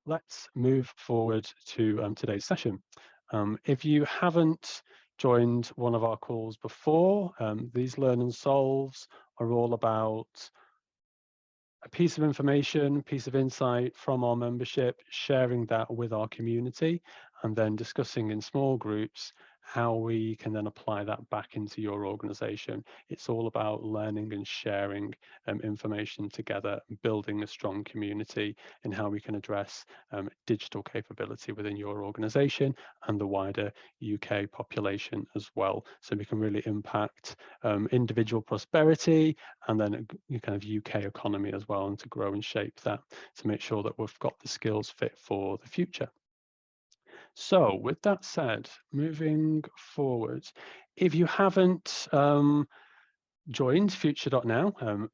let's move forward to today's session. If you haven't joined one of our calls before, these Learn and Solves are all about a piece of information, piece of insight from our membership, sharing that with our community, and then discussing in small groups how we can then apply that back into your organization. It's all about learning and sharing information together, building a strong community in how we can address digital capability within your organization and the wider UK population as well. So we can really impact individual prosperity and then a kind of UK economy as well, and to grow and shape that to make sure that we've got the skills fit for the future. So with that said, moving forward, if you haven't joined FutureDotNow,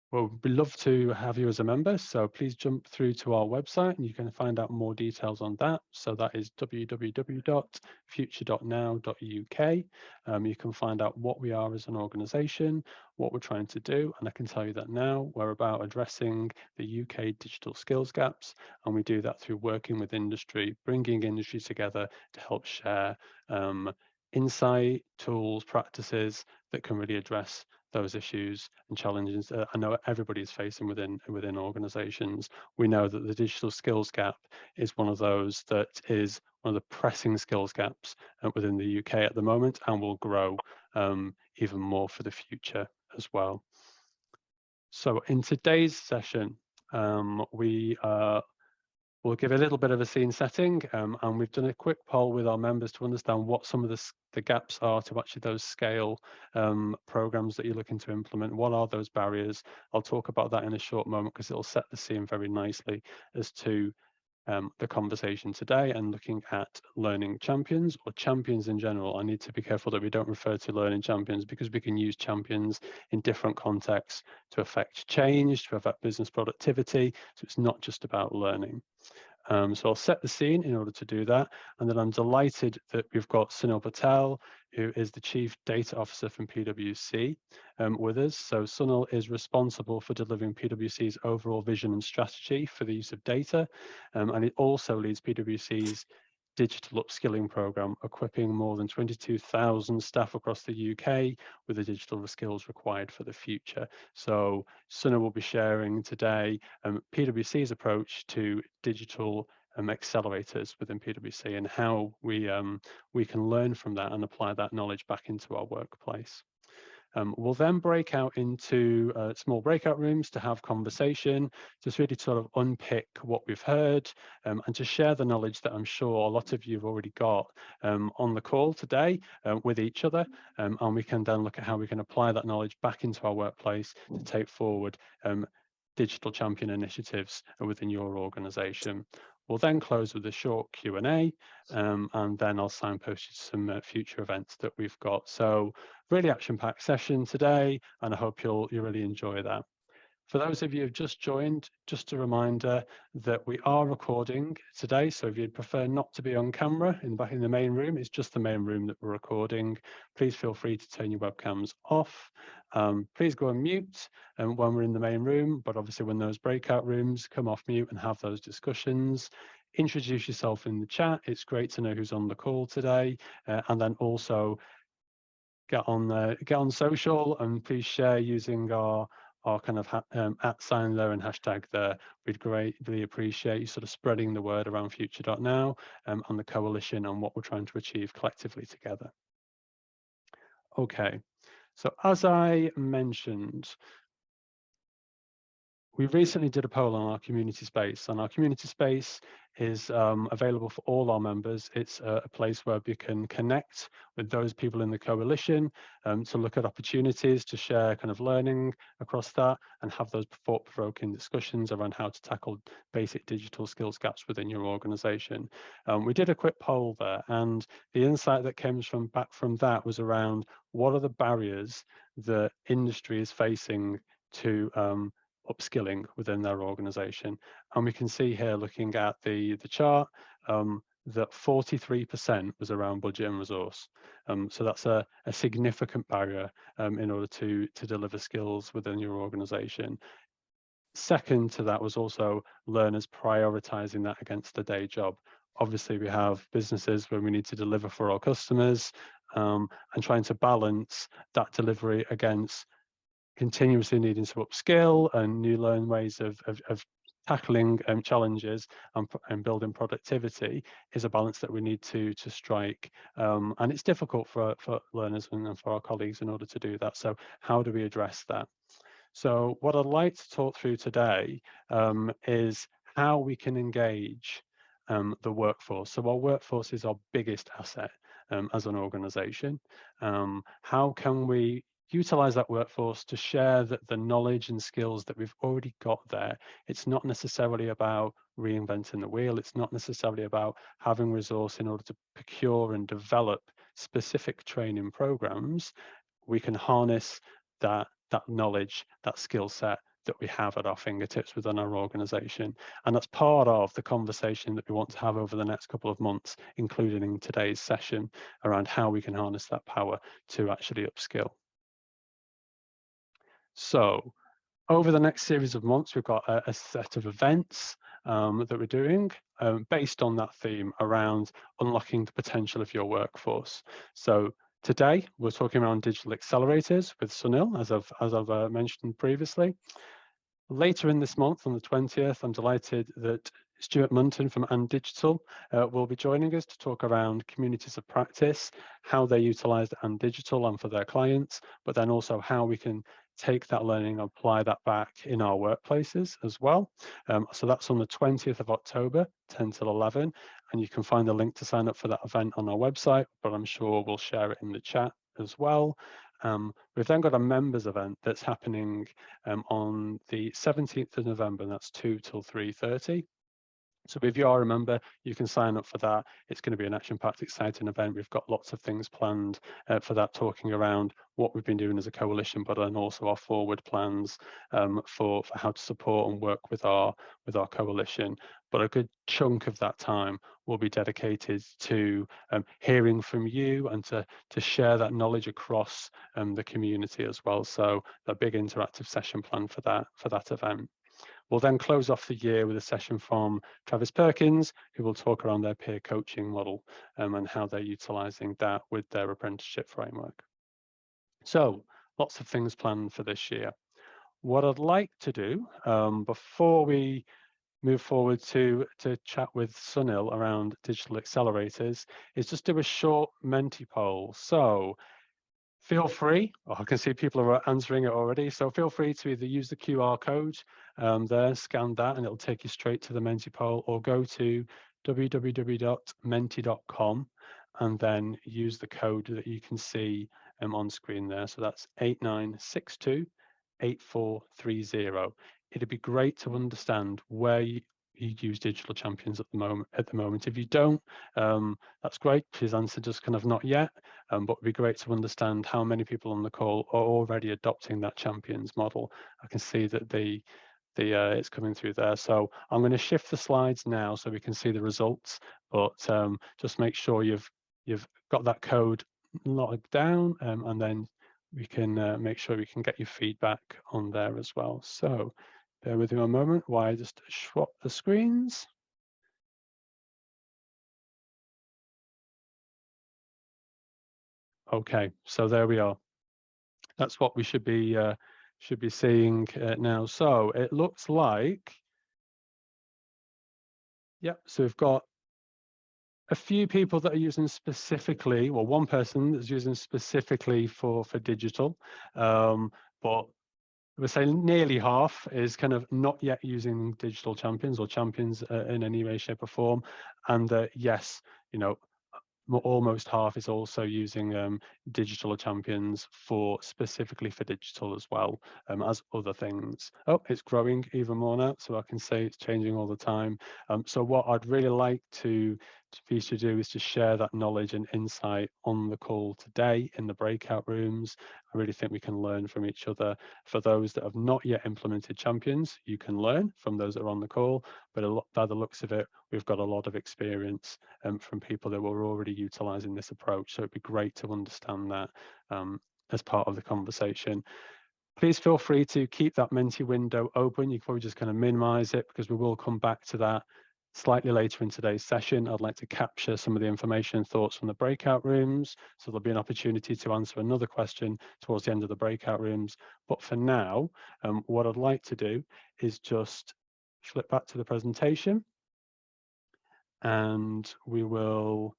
well, we'd love to have you as a member, so please jump through to our website and you can find out more details on that. So that is www.future.now.uk. You can find out what we are as an organisation, what we're trying to do, and I can tell you that now we're about addressing the UK digital skills gaps, and we do that through working with industry, bringing industry together to help share insight, tools, practices that can really address those issues and challenges that I know everybody is facing within organizations. We know that the digital skills gap is one of those that is one of the pressing skills gaps within the UK at the moment, and will grow even more for the future as well. So in today's session, we'll give a little bit of a scene setting, and we've done a quick poll with our members to understand what some of the gaps are to actually those scale programs that you're looking to implement. What are those barriers? I'll talk about that in a short moment because it'll set the scene very nicely as to the conversation today and looking at learning champions or champions in general. I need to be careful that we don't refer to learning champions because we can use champions in different contexts to affect change, to affect business productivity. So it's not just about learning. So I'll set the scene in order to do that. And then I'm delighted that we've got Sunil Patel, who is the Chief Data Officer from PwC with us. So Sunil is responsible for delivering PwC's overall vision and strategy for the use of data. And he also leads PwC's digital upskilling program, equipping more than 22,000 staff across the UK with the digital skills required for the future. So Sunil will be sharing today PwC's approach to digital accelerators within PwC and how we can learn from that and apply that knowledge back into our workplace. We'll then break out into small breakout rooms to have conversation, just really sort of unpick what we've heard and to share the knowledge that I'm sure a lot of you have already got on the call today with each other. And we can then look at how we can apply that knowledge back into our workplace to take forward digital champion initiatives within your organization. We'll then close with a short Q&A, and then I'll signpost you to some future events that we've got. So really action-packed session today, and I hope you'll really enjoy that. For those of you who've just joined, just a reminder that we are recording today. So if you'd prefer not to be on camera back in the main room, it's just the main room that we're recording. Please feel free to turn your webcams off. Please go on mute when we're in the main room, but obviously when those breakout rooms, come off mute and have those discussions. Introduce yourself in the chat. It's great to know who's on the call today, and then also get on social and please share using our kind of @ there and hashtag there. We'd greatly appreciate you sort of spreading the word around Future.Now and the coalition and what we're trying to achieve collectively together. Okay, so as I mentioned, we recently did a poll on our community space, and our community space is available for all our members. It's a place where we can connect with those people in the coalition to look at opportunities to share kind of learning across that and have those thought-provoking discussions around how to tackle basic digital skills gaps within your organization. We did a quick poll there, and the insight that came back from that was around what are the barriers that industry is facing to upskilling within their organization. And we can see here, looking at the chart, that 43% was around budget and resource. So that's a significant barrier in order to deliver skills within your organization. Second to that was also learners prioritizing that against a day job. Obviously, we have businesses where we need to deliver for our customers, and trying to balance that delivery against continuously needing to upskill and new learn ways of tackling challenges and building productivity is a balance that we need to strike. And it's difficult for learners and for our colleagues in order to do that. So how do we address that? So what I'd like to talk through today is how we can engage the workforce. So our workforce is our biggest asset as an organization. How can we utilize that workforce to share the knowledge and skills that we've already got there? It's not necessarily about reinventing the wheel. It's not necessarily about having resource in order to procure and develop specific training programs. We can harness that knowledge, that skill set that we have at our fingertips within our organization. And that's part of the conversation that we want to have over the next couple of months, including in today's session, around how we can harness that power to actually upskill. So over the next series of months, we've got a set of events that we're doing based on that theme around unlocking the potential of your workforce. So today, we're talking around digital accelerators with Sunil, as I've mentioned previously. Later in this month, on the 20th, I'm delighted that Stuart Munton from And Digital will be joining us to talk around communities of practice, how they utilize And Digital and for their clients, but then also how we can take that learning and apply that back in our workplaces as well. So that's on the 20th of October, 10 till 11, and you can find the link to sign up for that event on our website, but I'm sure we'll share it in the chat as well. We've then got a members event that's happening on the 17th of November, and that's 2 till 3:30. So if you are a member, you can sign up for that. It's going to be an action-packed, exciting event. We've got lots of things planned for that, talking around what we've been doing as a coalition, but then also our forward plans for how to support and work with our coalition. But a good chunk of that time will be dedicated to hearing from you and to share that knowledge across the community as well. So a big interactive session plan for that event. We'll then close off the year with a session from Travis Perkins, who will talk around their peer coaching model and how they're utilizing that with their apprenticeship framework. So lots of things planned for this year. What I'd like to do before we move forward to chat with Sunil around digital accelerators is just do a short Menti poll. So feel free, I can see people are answering it already, so feel free to either use the QR code there, scan that, and it'll take you straight to the Menti poll, or go to www.menti.com and then use the code that you can see on screen there. So that's 89628430. It'd be great to understand where you use digital champions at the moment. If you don't, that's great. His answer just kind of not yet, but it'd be great to understand how many people on the call are already adopting that champions model. I can see that it's coming through there. So I'm going to shift the slides now so we can see the results, but just make sure you've got that code logged down, and then we can make sure we can get your feedback on there as well. So bear with me a moment while I just swap the screens. Okay, so there we are. That's what we should be seeing now. So it looks like, yep. So we've got a few people that are using specifically, well, one person that's using specifically for digital, but we're saying nearly half is kind of not yet using digital champions or champions in any way, shape, or form. And yes, you know, almost half is also using digital champions specifically for digital as well as other things. Oh, it's growing even more now, so I can say it's changing all the time. So what I'd really like for you to do is to share that knowledge and insight on the call today in the breakout rooms. I really think we can learn from each other. For those that have not yet implemented champions, you can learn from those that are on the call, but by the looks of it, we've got a lot of experience from people that were already utilizing this approach. So it'd be great to understand that as part of the conversation. Please feel free to keep that Menti window open. You can probably just kind of minimize it because we will come back to that slightly later in today's session. I'd like to capture some of the information and thoughts from the breakout rooms. So there'll be an opportunity to answer another question towards the end of the breakout rooms. But for now, what I'd like to do is just flip back to the presentation, and we will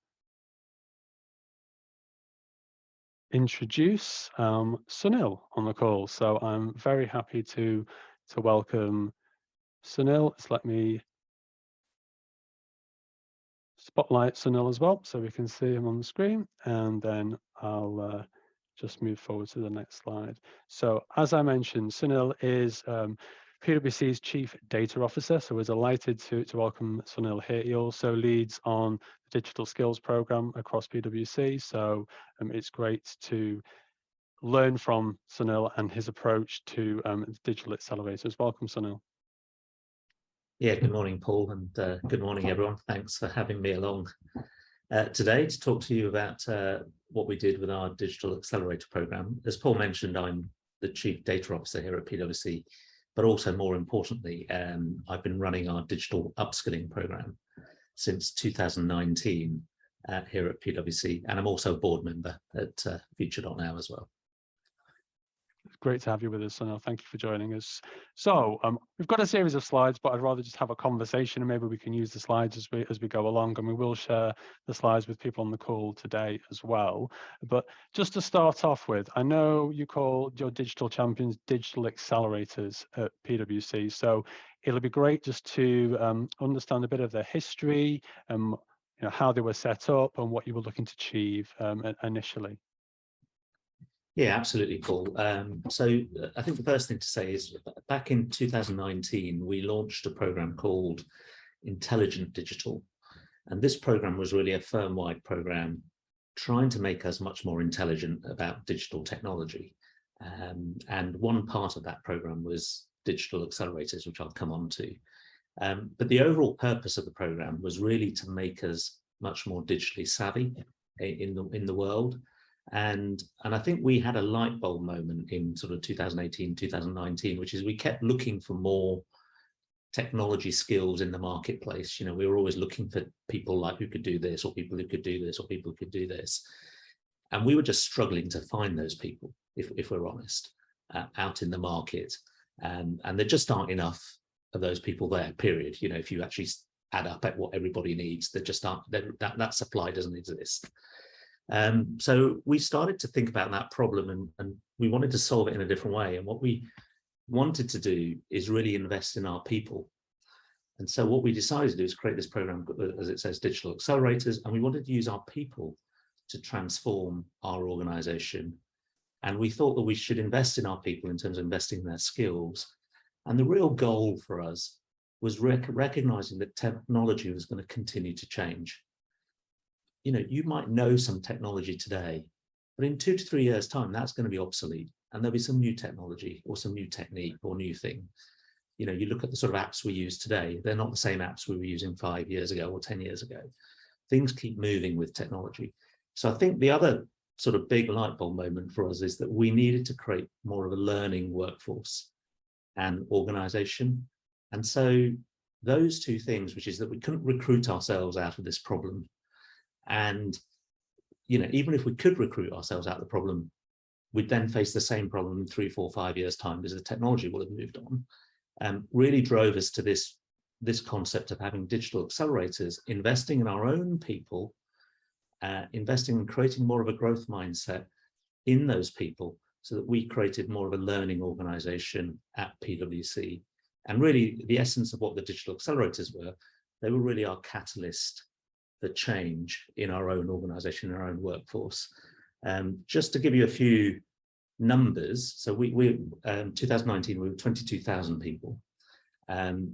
introduce Sunil on the call. So I'm very happy to welcome Sunil. Just let me spotlight Sunil as well so we can see him on the screen, and then I'll just move forward to the next slide. So as I mentioned, Sunil is PwC's Chief Data Officer, so we're delighted to welcome Sunil here. He also leads on the Digital Skills Program across PwC, so it's great to learn from Sunil and his approach to digital accelerators. Welcome, Sunil. Yeah, good morning, Paul, and good morning, everyone. Thanks for having me along today to talk to you about what we did with our Digital Accelerator program. As Paul mentioned, I'm the Chief Data Officer here at PwC, but also more importantly, I've been running our digital upskilling program since 2019 here at PwC, and I'm also a board member at FutureDotNow as well. It's great to have you with us, Sunil. Thank you for joining us. So we've got a series of slides, but I'd rather just have a conversation, and maybe we can use the slides as we go along, and we will share the slides with people on the call today as well. But just to start off with, I know you call your digital champions digital accelerators at PwC. So it'll be great just to understand a bit of their history, how they were set up and what you were looking to achieve initially. Yeah, absolutely, Paul. So I think the first thing to say is back in 2019, we launched a program called Intelligent Digital. And this program was really a firm-wide program trying to make us much more intelligent about digital technology. And one part of that program was Digital Accelerators, which I'll come on to. But the overall purpose of the program was really to make us much more digitally savvy in the world. And I think we had a light bulb moment in sort of 2018, 2019, which is we kept looking for more technology skills in the marketplace. We were always looking for people like who could do this, or people who could do this, or people who could do this. And we were just struggling to find those people, if we're honest, out in the market. And there just aren't enough of those people there, period. If you actually add up at what everybody needs, there just aren't, that supply doesn't exist. So we started to think about that problem, and we wanted to solve it in a different way. And what we wanted to do is really invest in our people. And so what we decided to do is create this program, as it says, Digital Accelerators, and we wanted to use our people to transform our organization. And we thought that we should invest in our people in terms of investing in their skills. And the real goal for us was recognizing that technology was going to continue to change. You might know some technology today, but in 2 to 3 years' time, that's going to be obsolete, and there'll be some new technology or some new technique or new thing. You look at the sort of apps we use today, they're not the same apps we were using 5 years ago or 10 years ago. Things keep moving with technology. So I think the other sort of big light bulb moment for us is that we needed to create more of a learning workforce and organization. And so those two things, which is that we couldn't recruit ourselves out of this problem. And, even if we could recruit ourselves out of the problem, we'd then face the same problem in 3, 4, 5 years' time because the technology will have moved on. Really drove us to this concept of having digital accelerators, investing in our own people, investing in creating more of a growth mindset in those people, so that we created more of a learning organization at PwC. And really, the essence of what the digital accelerators were, they were really our catalyst for change in our own organization, in our own workforce. Just to give you a few numbers, so we 2019, we were 22,000 people.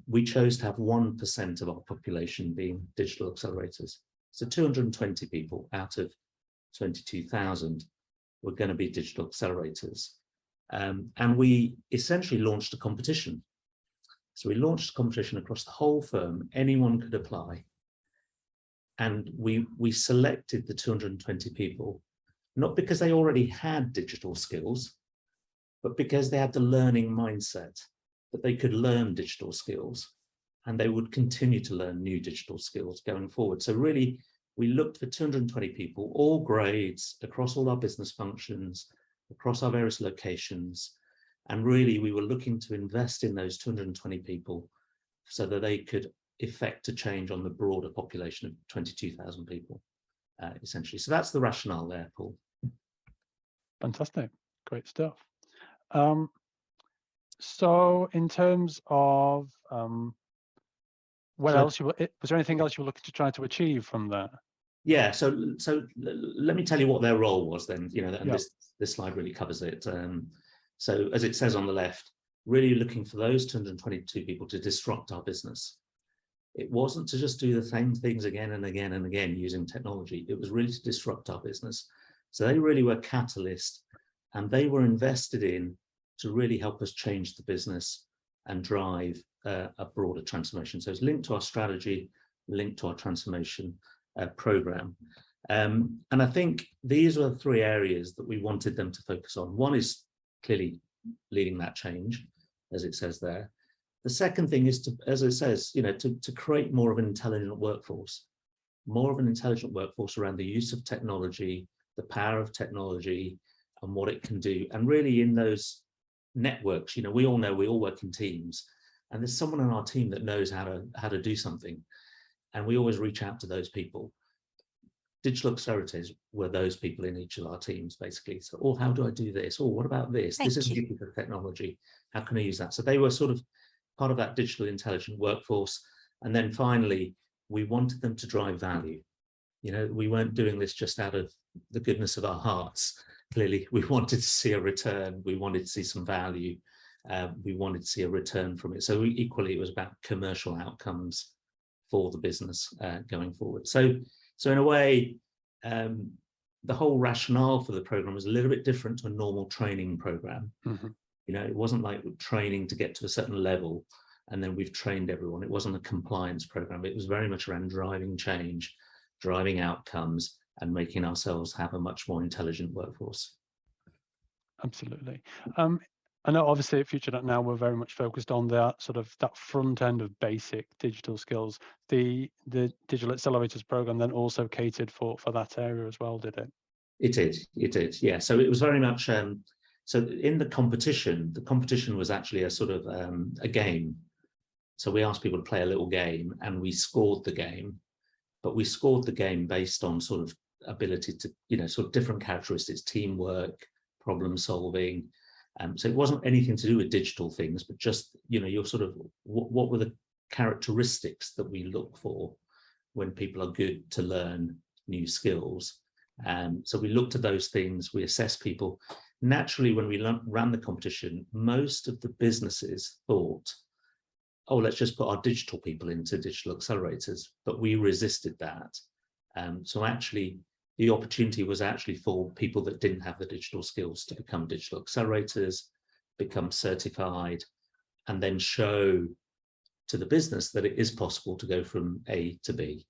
We chose to have 1% of our population being digital accelerators. So 220 people out of 22,000 were going to be digital accelerators. And we essentially launched a competition. So we launched a competition across the whole firm. Anyone could apply. And we selected the 220 people, not because they already had digital skills, but because they had the learning mindset that they could learn digital skills and they would continue to learn new digital skills going forward. So really, we looked for 220 people, all grades, across all our business functions, across our various locations. And really, we were looking to invest in those 220 people so that they could effect a change on the broader population of 22,000 people, essentially. So that's the rationale there, Paul. Fantastic. Great stuff. So in terms of what else was there anything else you were looking to try to achieve from that? Yeah, so let me tell you what their role was then, and this slide really covers it. So as it says on the left, really looking for those 222 people to disrupt our business. It wasn't to just do the same things again and again and again using technology. It was really to disrupt our business. So they really were catalysts, and they were invested in to really help us change the business and drive a broader transformation. So it's linked to our strategy, linked to our transformation program. And I think these are the three areas that we wanted them to focus on. One is clearly leading that change, as it says there. The second thing is to, as it says, to create more of an intelligent workforce, around the use of technology, the power of technology, and what it can do. And really in those networks, we all know we all work in teams, and there's someone on our team that knows how to do something, and we always reach out to those people. Digital Accelerators were those people in each of our teams, basically. So, oh, how do I do this? Oh, what about this? This is new piece of technology. How can I use that? So they were sort of part of that digital intelligent workforce. And then finally, we wanted them to drive value. We weren't doing this just out of the goodness of our hearts. Clearly, we wanted to see a return. We wanted to see some value. We wanted to see a return from it. So equally, it was about commercial outcomes for the business going forward. So in a way, the whole rationale for the program was a little bit different to a normal training program. Mm-hmm. It wasn't like training to get to a certain level and then we've trained everyone. It wasn't a compliance program. It was very much around driving change, driving outcomes, and making ourselves have a much more intelligent workforce. Absolutely. I know obviously at FutureDotNow we're very much focused on that front end of basic digital skills. The Digital Accelerators program then also catered for that area as well, did it? It did, yeah. So it was very much, so in the competition was actually a sort of a game. So we asked people to play a little game and we scored the game, but we scored the game based on sort of ability to, sort of different characteristics, teamwork, problem solving. So it wasn't anything to do with digital things, but just, your sort of, what were the characteristics that we look for when people are good to learn new skills. So we looked at those things, we assessed people. Naturally, when we ran the competition, most of the businesses thought, oh, let's just put our digital people into Digital Accelerators, but we resisted that. So actually, the opportunity was actually for people that didn't have the digital skills to become Digital Accelerators, become certified, and then show to the business that it is possible to go from A to B.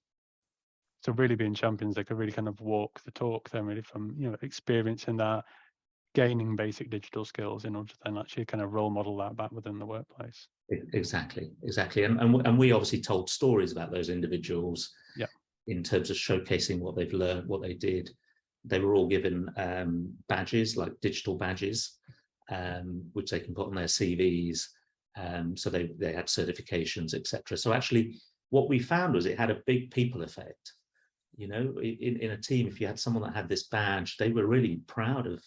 So really being champions, they could really kind of walk the talk then, really, from experiencing that, gaining basic digital skills in order to then actually kind of role model that back within the workplace. Exactly. And we obviously told stories about those individuals. Yeah. In terms of showcasing what they've learned, what they did. They were all given badges, like digital badges, which they can put on their CVs. So they had certifications, etc. So actually, what we found was it had a big people effect. In a team, if you had someone that had this badge, they were really proud of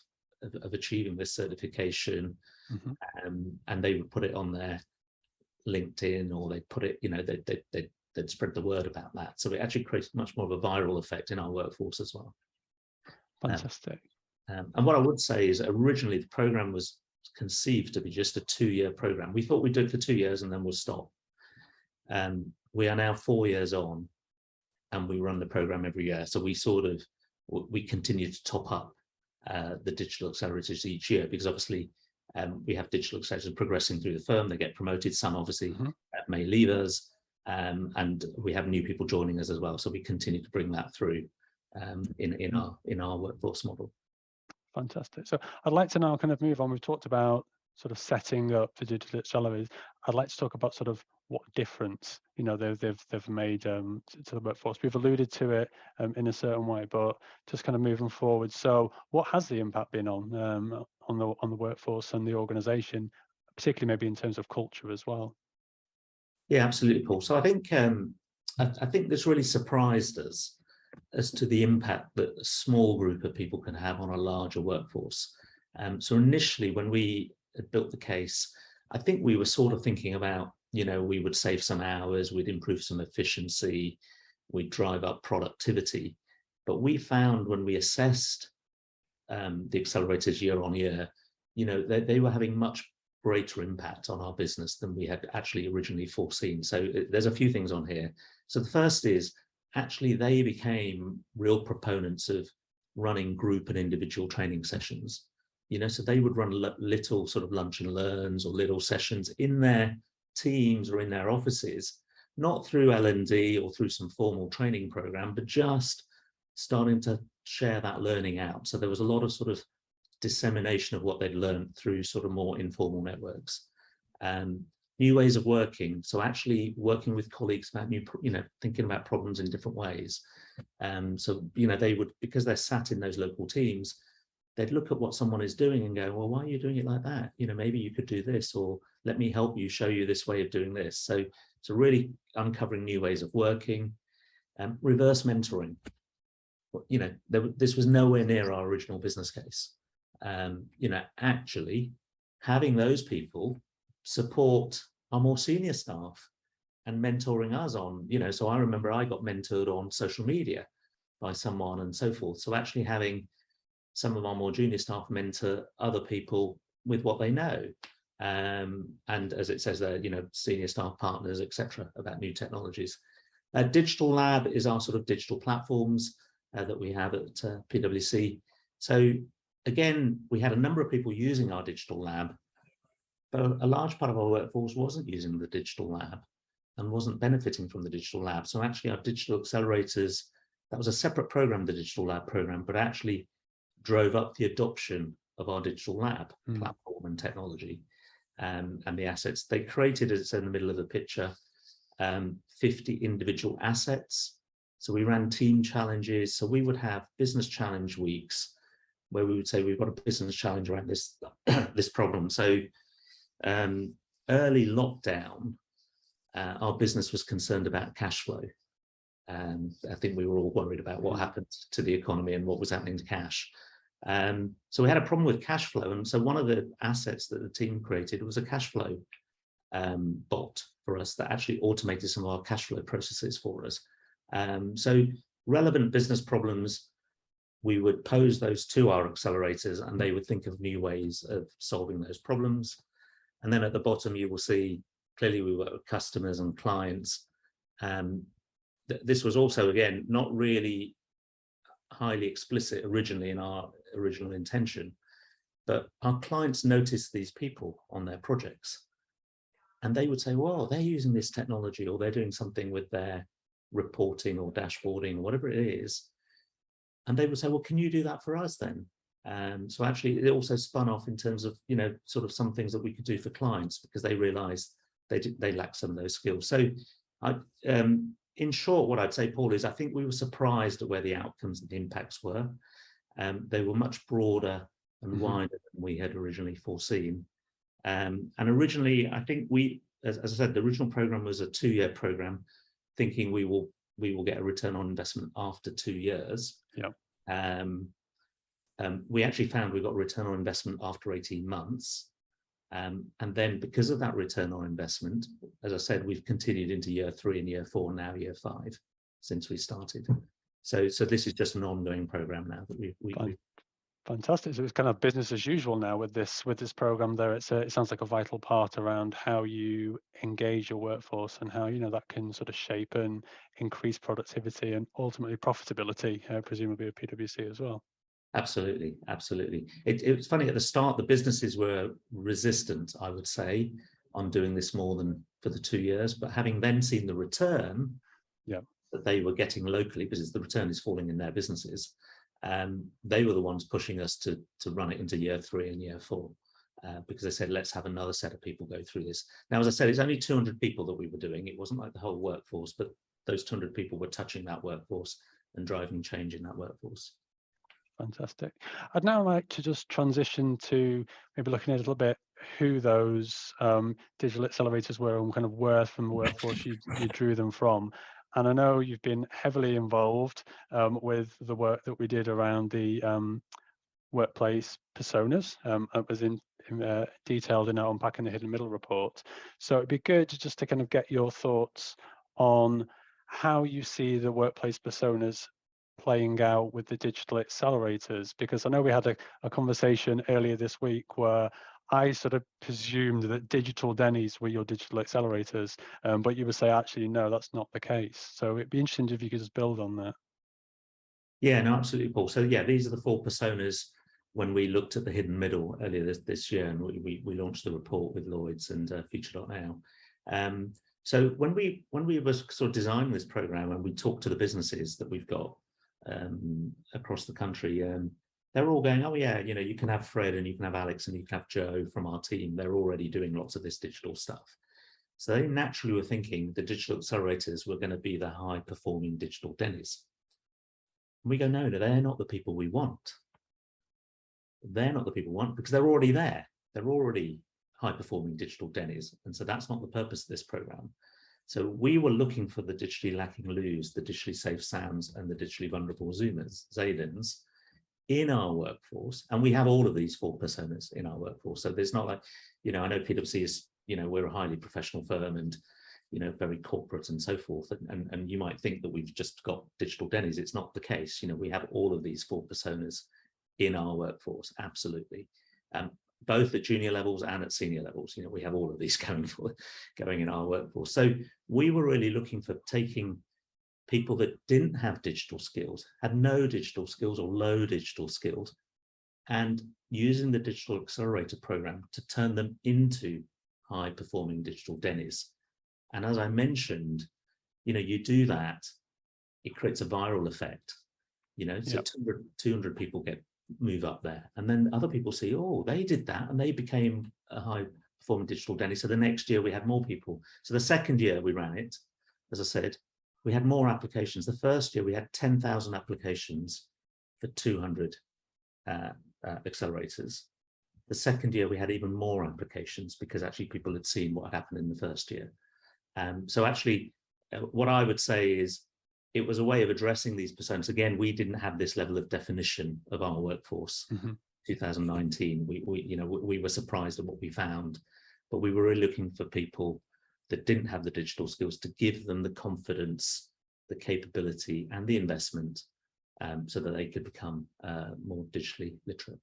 achieving this certification, Mm-hmm. And they would put it on their LinkedIn, or they'd put it, they'd spread the word about that. So it actually creates much more of a viral effect in our workforce as well. Fantastic. And what I would say is originally the program was conceived to be just a 2-year program. We thought we'd do it for 2 years and then we'll stop. We are now 4 years on and we run the program every year. So we continue to top up the Digital Accelerators each year, because obviously we have Digital Accelerators progressing through the firm. They get promoted. Some obviously may leave us. And we have new people joining us as well. So we continue to bring that through in our workforce model. Fantastic. So I'd like to now kind of move on. We've talked about sort of setting up the digital accelerators. I'd like to talk about sort of what difference, you know, they've made to the workforce. We've alluded to it in a certain way, but just kind of moving forward. So what has the impact been on the workforce and the organization, particularly maybe in terms of culture as well? Yeah, absolutely, Paul. So I think I think this really surprised us as to the impact that a small group of people can have on a larger workforce. So initially, when we had built the case, I think we were sort of thinking about, you know, we would save some hours, we'd improve some efficiency, we'd drive up productivity. But we found when we assessed the accelerators year on year, you know, they were having much greater impact on our business than we had actually originally foreseen. So there's a few things on here. So the first is actually they became real proponents of running group and individual training sessions. You know, so they would run little sort of lunch and learns or little sessions in their teams or in their offices, not through L&D or through some formal training program, but just starting to share that learning out. So there was a lot of sort of dissemination of what they'd learned through sort of more informal networks. New ways of working, so actually working with colleagues about new, you know, thinking about problems in different ways. So, you know, they would, because they're sat in those local teams, they'd look at what someone is doing and go, well, why are you doing it like that? You know, maybe you could do this, or let me help you, show you this way of doing this. So really uncovering new ways of working. Reverse mentoring. You know, this was nowhere near our original business case. You know, actually having those people support our more senior staff and mentoring us on, you know, so I remember I got mentored on social media by someone and so forth. So actually having some of our more junior staff mentor other people with what they know. And as it says there, you know, senior staff partners, etc., about new technologies. Digital Lab is our sort of digital platforms that we have at PwC. So again, we had a number of people using our digital lab, but a large part of our workforce wasn't using the digital lab and wasn't benefiting from the digital lab. So actually our digital accelerators, that was a separate program, the digital lab program, but actually drove up the adoption of our digital lab platform and technology and the assets. They created, as it's in the middle of the picture, 50 individual assets. So we ran team challenges. So we would have business challenge weeks where we would say, we've got a business challenge around this, this problem. So early lockdown, our business was concerned about cash flow. I think we were all worried about what happened to the economy and what was happening to cash. So we had a problem with cash flow. And so one of the assets that the team created was a cash flow bot for us that actually automated some of our cash flow processes for us. So relevant business problems, we would pose those to our accelerators and they would think of new ways of solving those problems. And then at the bottom, you will see clearly we work with customers and clients. This was also, again, not really highly explicit originally in our original intention, but our clients noticed these people on their projects and they would say, well, they're using this technology or they're doing something with their reporting or dashboarding or whatever it is. And they would say, well, can you do that for us then? So actually it also spun off in terms of, you know, sort of some things that we could do for clients because they realized they lacked some of those skills. So in short, what I'd say, Paul, is I think we were surprised at where the outcomes and the impacts were. They were much broader and wider than we had originally foreseen. And originally, I think we, as I said, the original program was a 2-year program, thinking we will get a return on investment after 2 years. Yeah. We actually found we got a return on investment after 18 months. And then because of that return on investment, as I said, we've continued into year 3 and year 4, now year 5 since we started. So this is just an ongoing program now that we Fantastic. So it's kind of business as usual now with this program there. It sounds like a vital part around how you engage your workforce and how, you know, that can sort of shape and increase productivity and ultimately profitability, presumably at PwC as well. Absolutely, absolutely. It was funny at the start, the businesses were resistant, I would say, on doing this more than for the 2 years, but having then seen the return that they were getting locally, because the return is falling in their businesses, they were the ones pushing us to run it into year 3 and year 4. Because they said, let's have another set of people go through this. Now, as I said, it's only 200 people that we were doing. It wasn't like the whole workforce, but those 200 people were touching that workforce and driving change in that workforce. Fantastic. I'd now like to just transition to maybe looking at a little bit who those digital accelerators were and kind of where from the workforce you drew them from. And I know you've been heavily involved with the work that we did around the workplace personas. It was detailed in our Unpacking the Hidden Middle report. So it'd be good just to kind of get your thoughts on how you see the workplace personas playing out with the digital accelerators, because I know we had a conversation earlier this week where I sort of presumed that digital Denny's were your digital accelerators, but you would say actually no, that's not the case. So it'd be interesting if you could just build on that. Yeah, no, absolutely, Paul. So yeah, these are the 4 personas when we looked at the hidden middle earlier this year, and we launched the report with Lloyds and FutureDotNow. So when we were sort of designing this program and we talked to the businesses that we've got across the country, they're all going, oh yeah, you know, you can have Fred and you can have Alex and you can have Joe from our team. They're already doing lots of this digital stuff. So they naturally were thinking the digital accelerators were going to be the high performing digital Denny's. And we go, no, they're not the people we want. They're not the people we want because they're already there. They're already high performing digital Denny's. And so that's not the purpose of this program. So we were looking for the digitally lacking Lou's, the digitally safe Sams, and the digitally vulnerable Zaylins in our workforce. And we have all of these 4 personas in our workforce. So there's not like, you know, I know PwC is, you know, we're a highly professional firm and, you know, very corporate and so forth. And you might think that we've just got digital Denny's. It's not the case. You know, we have all of these 4 personas in our workforce, absolutely. Both at junior levels and at senior levels, you know, we have all of these going in our workforce. So we were really looking for taking people that didn't have digital skills, had no digital skills or low digital skills, and using the Digital Accelerator program to turn them into high performing digital Denny's. And as I mentioned, you know, you do that, it creates a viral effect, you know, so 200 people move up there, and then other people see, oh, they did that and they became a high performing digital Denny. So the next year we had more people. So the second year we ran it, as I said, we had more applications. The first year we had 10,000 applications for 200 accelerators. The second year we had even more applications because actually people had seen what had happened in the first year. So actually what I would say is it was a way of addressing these personas. Again, we didn't have this level of definition of our workforce. 2019, we were surprised at what we found, but we were really looking for people that didn't have the digital skills to give them the confidence, the capability, and the investment so that they could become more digitally literate.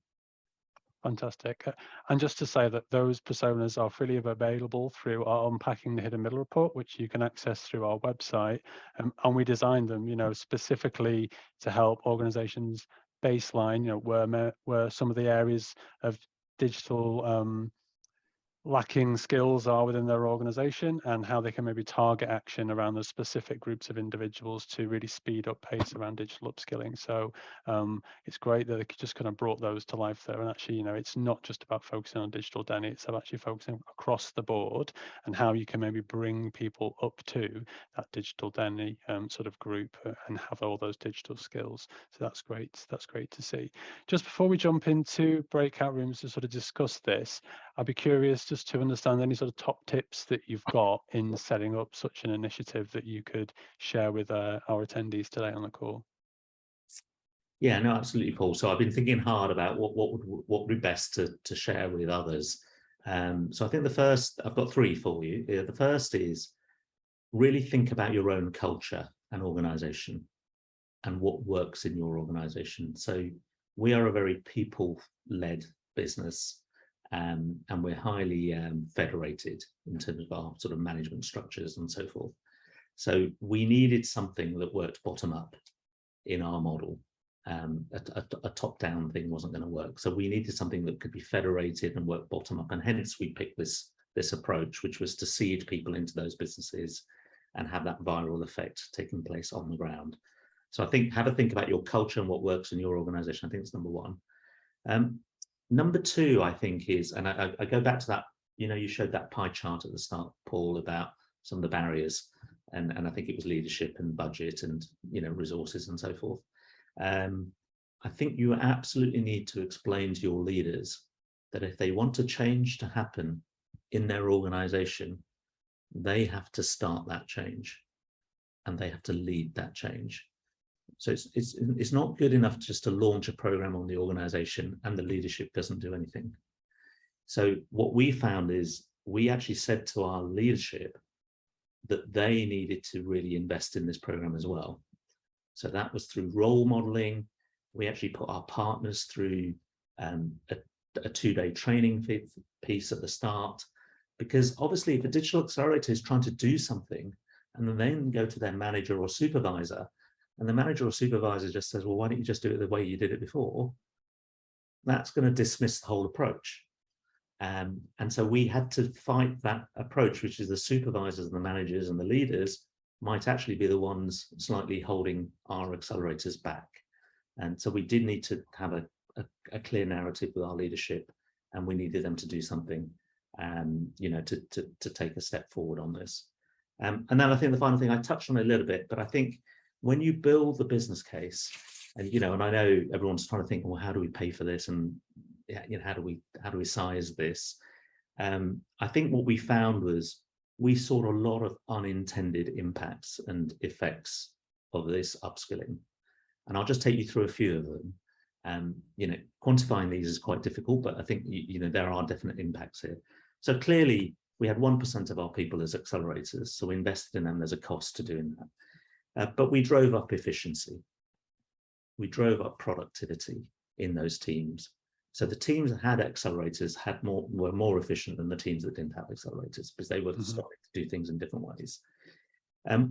Fantastic. And just to say that those personas are freely available through our Unpacking the Hidden Middle report, which you can access through our website. And we designed them, you know, specifically to help organizations baseline, you know, where some of the areas of digital lacking skills are within their organization, and how they can maybe target action around those specific groups of individuals to really speed up pace around digital upskilling. So it's great that they just kind of brought those to life there. And actually, you know, it's not just about focusing on digital Denny, it's about actually focusing across the board and how you can maybe bring people up to that digital Denny sort of group and have all those digital skills. So that's great. That's great to see. Just before we jump into breakout rooms to sort of discuss this, I'd be curious just to understand any sort of top tips that you've got in setting up such an initiative that you could share with our attendees today on the call. Yeah, no, absolutely, Paul. So I've been thinking hard about what would be best to share with others. So I think I've got 3 for you. The first is really think about your own culture and organization and what works in your organization. So we are a very people-led business. And we're highly federated in terms of our sort of management structures and so forth. So we needed something that worked bottom up in our model. A top-down thing wasn't going to work. So we needed something that could be federated and work bottom up. And hence we picked this approach, which was to seed people into those businesses and have that viral effect taking place on the ground. So I think have a think about your culture and what works in your organization. I think it's number one. Number two, I think is, and I go back to that, you showed that pie chart at the start, Paul, about some of the barriers, and I think it was leadership and budget and resources and so forth. I think you absolutely need to explain to your leaders that if they want a change to happen in their organization, they have to start that change and they have to lead that change. So it's not good enough just to launch a program on the organization and the leadership doesn't do anything. So what we found is we actually said to our leadership that they needed to really invest in this program as well. So that was through role modeling. We actually put our partners through a 2-day training piece at the start, because obviously if a digital accelerator is trying to do something and then go to their manager or supervisor, and the manager or supervisor just says, well, why don't you just do it the way you did it before? That's going to dismiss the whole approach. And so we had to fight that approach, which is the supervisors and the managers and the leaders might actually be the ones slightly holding our accelerators back. And so we did need to have a clear narrative with our leadership, and we needed them to do something, to take a step forward on this. And then I think the final thing I touched on a little bit, but I think when you build the business case, and and I know everyone's trying to think, well, how do we pay for this, and how do we size this? I think what we found was we saw a lot of unintended impacts and effects of this upskilling, and I'll just take you through a few of them. Quantifying these is quite difficult, but I think there are definite impacts here. So clearly, we had 1% of our people as accelerators, so we invested in them. There's a cost to doing that. But we drove up efficiency. We drove up productivity in those teams. So the teams that had accelerators were more efficient than the teams that didn't have accelerators, because they were starting to do things in different ways.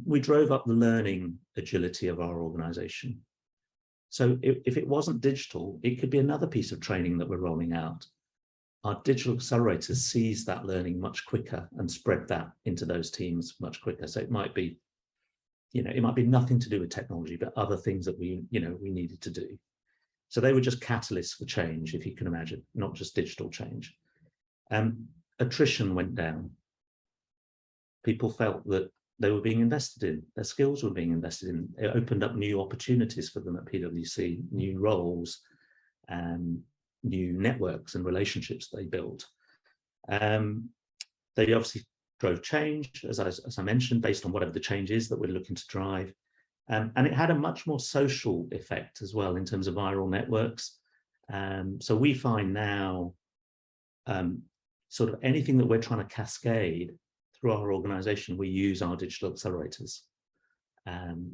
We drove up the learning agility of our organization. So if it wasn't digital, it could be another piece of training that we're rolling out. Our digital accelerators seized that learning much quicker and spread that into those teams much quicker. So it might be nothing to do with technology, but other things that we needed to do. So they were just catalysts for change, if you can imagine, not just digital change. Attrition went down. People felt that they were being invested in, their skills were being invested in. It opened up new opportunities for them at PwC, new roles, new networks and relationships they built. They obviously drove change, as I mentioned, based on whatever the change is that we're looking to drive. And it had a much more social effect as well in terms of viral networks. So we find now sort of anything that we're trying to cascade through our organization, we use our digital accelerators,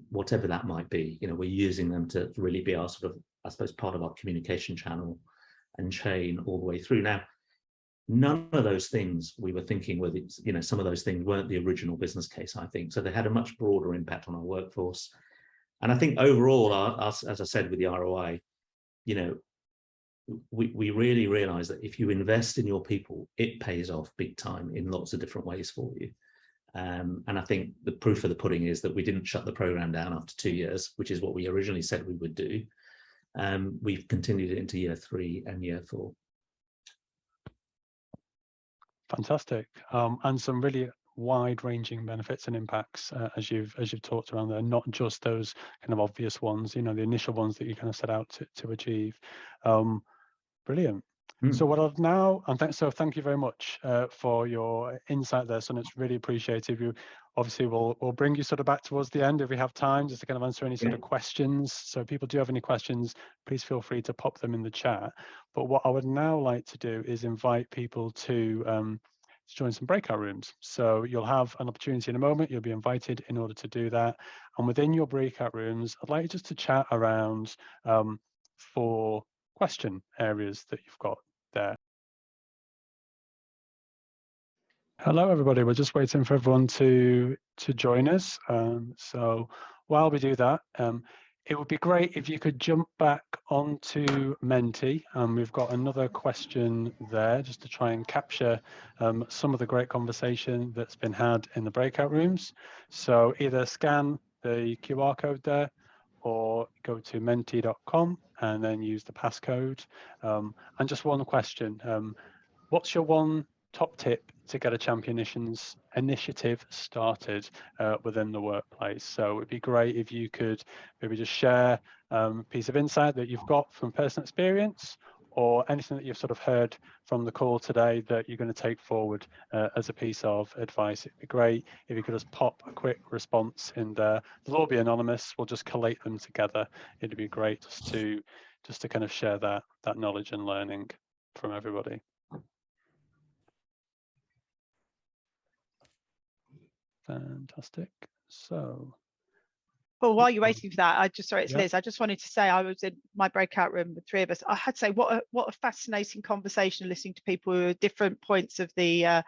whatever that might be. We're using them to really be our sort of, I suppose, part of our communication channel and chain all the way through. Now, none of those things we were thinking were, some of those things weren't the original business case, I think. So they had a much broader impact on our workforce. And I think overall, as I said, with the ROI, we really realized that if you invest in your people, it pays off big time in lots of different ways for you. And I think the proof of the pudding is that we didn't shut the program down after 2 years, which is what we originally said we would do. We've continued it into year 3 and year 4. Fantastic, and some really wide-ranging benefits and impacts as you've talked around there, not just those kind of obvious ones, the initial ones that you kind of set out to achieve. Brilliant. So what I've now, and thank you very much for your insight there, son. It's really appreciated. You obviously we'll bring you sort of back towards the end if we have time, just to kind of answer any sort of questions. So if people do have any questions, please feel free to pop them in the chat. But what I would now like to do is invite people to join some breakout rooms. So you'll have an opportunity in a moment. You'll be invited in order to do that. And within your breakout rooms, I'd like you just to chat around 4 question areas that you've got there. Hello, everybody. We're just waiting for everyone to join us. So while we do that, it would be great if you could jump back onto Menti. We've got another question there just to try and capture some of the great conversation that's been had in the breakout rooms. So either scan the QR code there or go to menti.com and then use the passcode. And just one question, what's your one top tip to get a championship initiative started within the workplace? So it'd be great if you could maybe just share a piece of insight that you've got from personal experience, or anything that you've sort of heard from the call today that you're going to take forward as a piece of advice. It'd be great if you could just pop a quick response in there. They'll all be anonymous. We'll just collate them together. It'd be great just to kind of share that knowledge and learning from everybody. Fantastic. So, well, while you're waiting for that, sorry, it's yeah. Liz. I just wanted to say I was in my breakout room with three of us. I had to say what a fascinating conversation, listening to people who are different points of the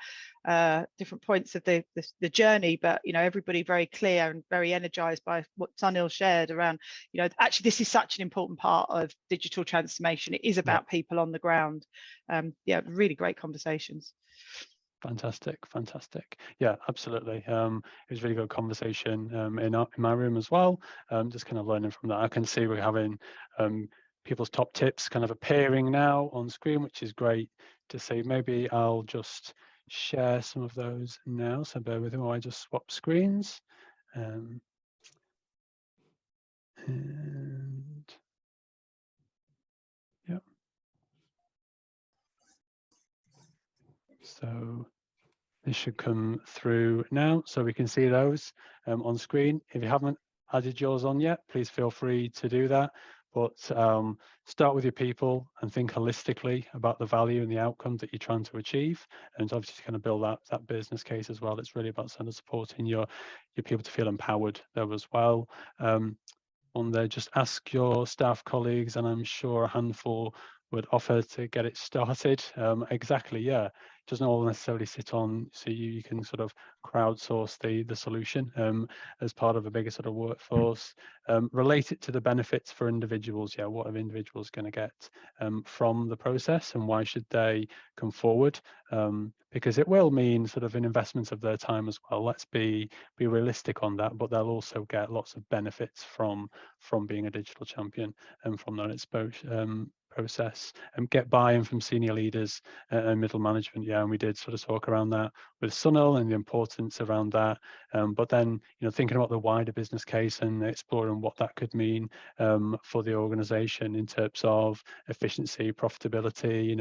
journey, but everybody very clear and very energized by what Sunil shared around, actually this is such an important part of digital transformation. It is about people on the ground. Yeah, really great conversations. Fantastic. Yeah, absolutely. It was a really good conversation in my room as well. Just kind of learning from that. I can see we're having people's top tips kind of appearing now on screen, which is great to see. Maybe I'll just share some of those now. So bear with me while I just swap screens. And yeah. So this should come through now, so we can see those on screen. If you haven't added yours on yet, please feel free to do that. But start with your people and think holistically about the value and the outcome that you're trying to achieve, and obviously kind of build that business case as well. It's really about sort of supporting your people to feel empowered there as well. On there, just ask your staff colleagues, and I'm sure a handful would offer to get it started. Exactly, yeah. It doesn't all necessarily sit on, so you can sort of crowdsource the solution as part of a bigger sort of workforce. Relate it to the benefits for individuals. Yeah, what are individuals going to get from the process, and why should they come forward? Because it will mean sort of an investment of their time as well. Let's be realistic on that, but they'll also get lots of benefits from being a digital champion and from that exposure process, and get buy-in from senior leaders and middle management. Yeah, and we did sort of talk around that with Sunil and the importance around that. But then, thinking about the wider business case and exploring what that could mean for the organization in terms of efficiency, profitability,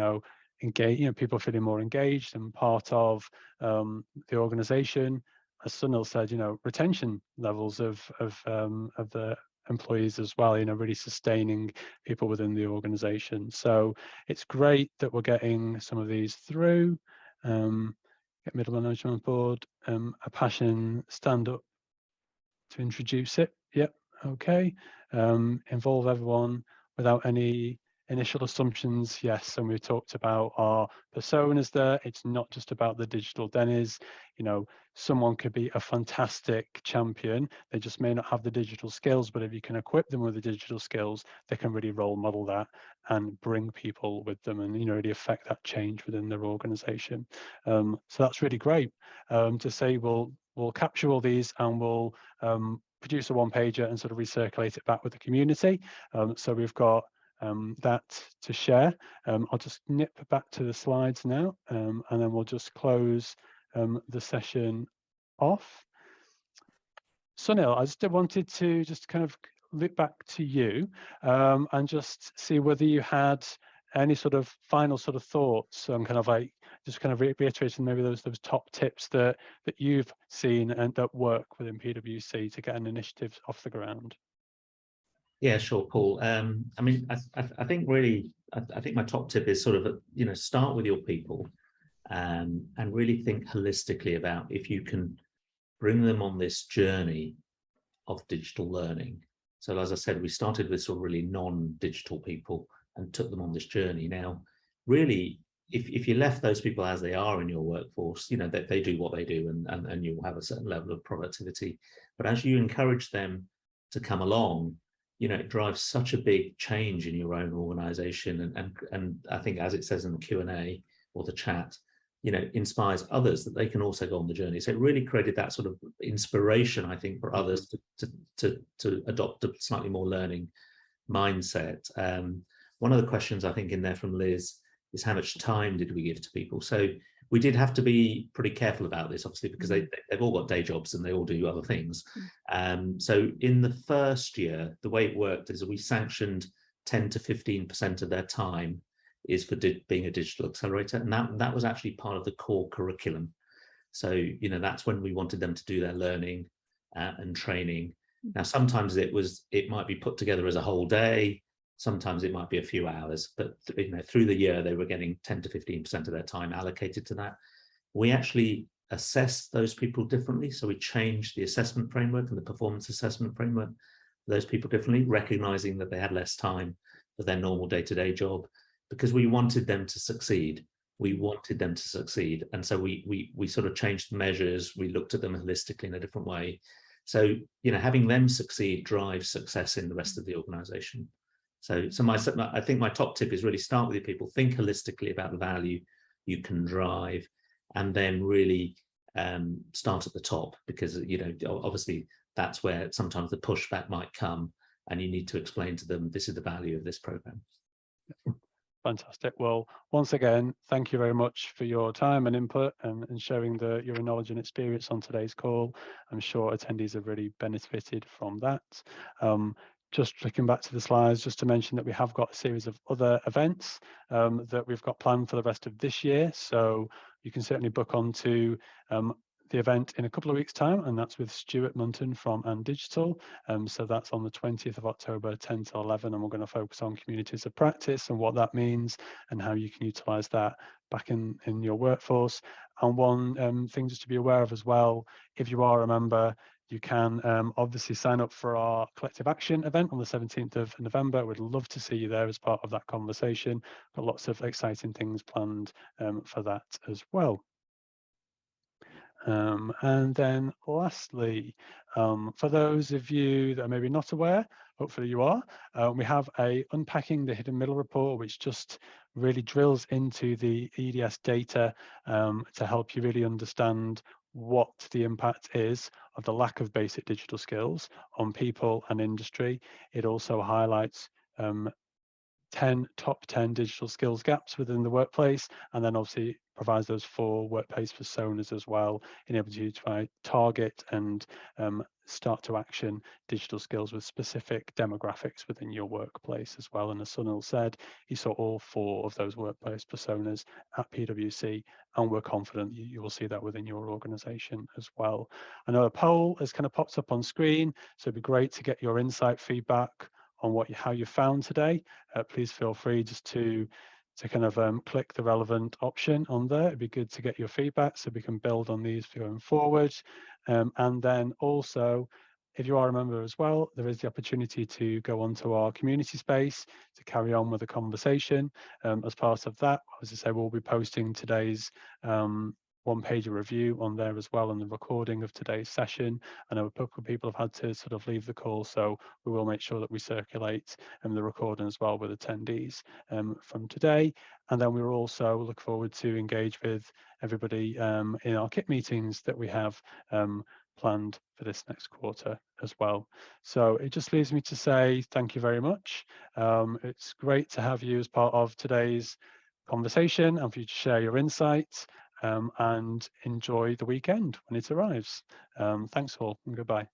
engage, people feeling more engaged and part of the organization. As Sunil said, retention levels of the employees as well, really sustaining people within the organization. So it's great that we're getting some of these through. Get middle management on board, a passion stand up to introduce it. Yep, okay. Involve everyone without any initial assumptions. Yes, and we've talked about our personas there. It's not just about the digital dennies. Someone could be a fantastic champion. They just may not have the digital skills, but if you can equip them with the digital skills, they can really role model that and bring people with them and, really affect that change within their organization. So that's really great to say, we'll capture all these and we'll produce a one-pager and sort of recirculate it back with the community. So we've got that to share. I'll just nip back to the slides now, and then we'll just close the session off. Sunil, I just wanted to just kind of loop back to you and just see whether you had any sort of final sort of thoughts on kind of like just kind of reiterating maybe those top tips that you've seen and that work within PwC to get an initiative off the ground. Yeah, sure, Paul. I mean, I think really, I think my top tip is sort of, start with your people and really think holistically about if you can bring them on this journey of digital learning. So as I said, we started with sort of really non-digital people and took them on this journey. Now, really, if you left those people as they are in your workforce, they do what they do and you'll have a certain level of productivity. But as you encourage them to come along, it drives such a big change in your own organization. And I think, as it says in the Q&A or the chat, inspires others that they can also go on the journey. So it really created that sort of inspiration, I think, for others to adopt a slightly more learning mindset. One of the questions I think in there from Liz is how much time did we give to people? So we did have to be pretty careful about this, obviously, because they've all got day jobs and they all do other things. So in the first year, the way it worked is we sanctioned 10 to 15% of their time is for being a digital accelerator, and that was actually part of the core curriculum. So that's when we wanted them to do their learning and training. Now sometimes it might be put together as a whole day, sometimes it might be a few hours, but through the year they were getting 10 to 15% of their time allocated to that. We actually assessed those people differently, so we changed the assessment framework and the performance assessment framework for those people differently, recognizing that they had less time for their normal day-to-day job, because we wanted them to succeed. And so we sort of changed the measures. We looked at them holistically in a different way. So, having them succeed drives success in the rest of the organization. So I think my top tip is really start with your people, think holistically about the value you can drive, and then really start at the top, because, obviously that's where sometimes the pushback might come, and you need to explain to them, this is the value of this program. Fantastic. Well, once again, thank you very much for your time and input and sharing your knowledge and experience on today's call. I'm sure attendees have really benefited from that. Just flicking back to the slides, just to mention that we have got a series of other events that we've got planned for the rest of this year. So you can certainly book onto the event in a couple of weeks' time, and that's with Stuart Munton from And Digital. So that's on the 20th of October, 10 to 11, and we're going to focus on communities of practice and what that means and how you can utilize that back in your workforce. And one thing just to be aware of as well, if you are a member, you can obviously sign up for our collective action event on the 17th of November. We'd love to see you there as part of that conversation. Got lots of exciting things planned for that as well. And then lastly, for those of you that are maybe not aware, hopefully you are, we have a Unpacking the Hidden Middle report, which just really drills into the EDS data to help you really understand what the impact is of the lack of basic digital skills on people and industry. It also highlights 10 top 10 digital skills gaps within the workplace, and then obviously provides those 4 workplace personas as well, enabling you to target and start to action digital skills with specific demographics within your workplace as well. And as Sunil said, he saw all 4 of those workplace personas at PwC, and we're confident you will see that within your organization as well. I know a poll has kind of popped up on screen, so it'd be great to get your insight feedback on how you found today. Please feel free just to kind of click the relevant option on there. It'd be good to get your feedback so we can build on these going forward. And then also, if you are a member as well, there is the opportunity to go onto our community space to carry on with the conversation. As part of that, as I say, we'll be posting today's one-page review on there as well, and the recording of today's session. I know a couple of people have had to sort of leave the call, so we will make sure that we circulate the recording as well with attendees from today. And then we will also look forward to engage with everybody in our KIT meetings that we have planned for this next quarter as well. So it just leaves me to say thank you very much. It's great to have you as part of today's conversation and for you to share your insights. And enjoy the weekend when it arrives. Thanks all, and goodbye.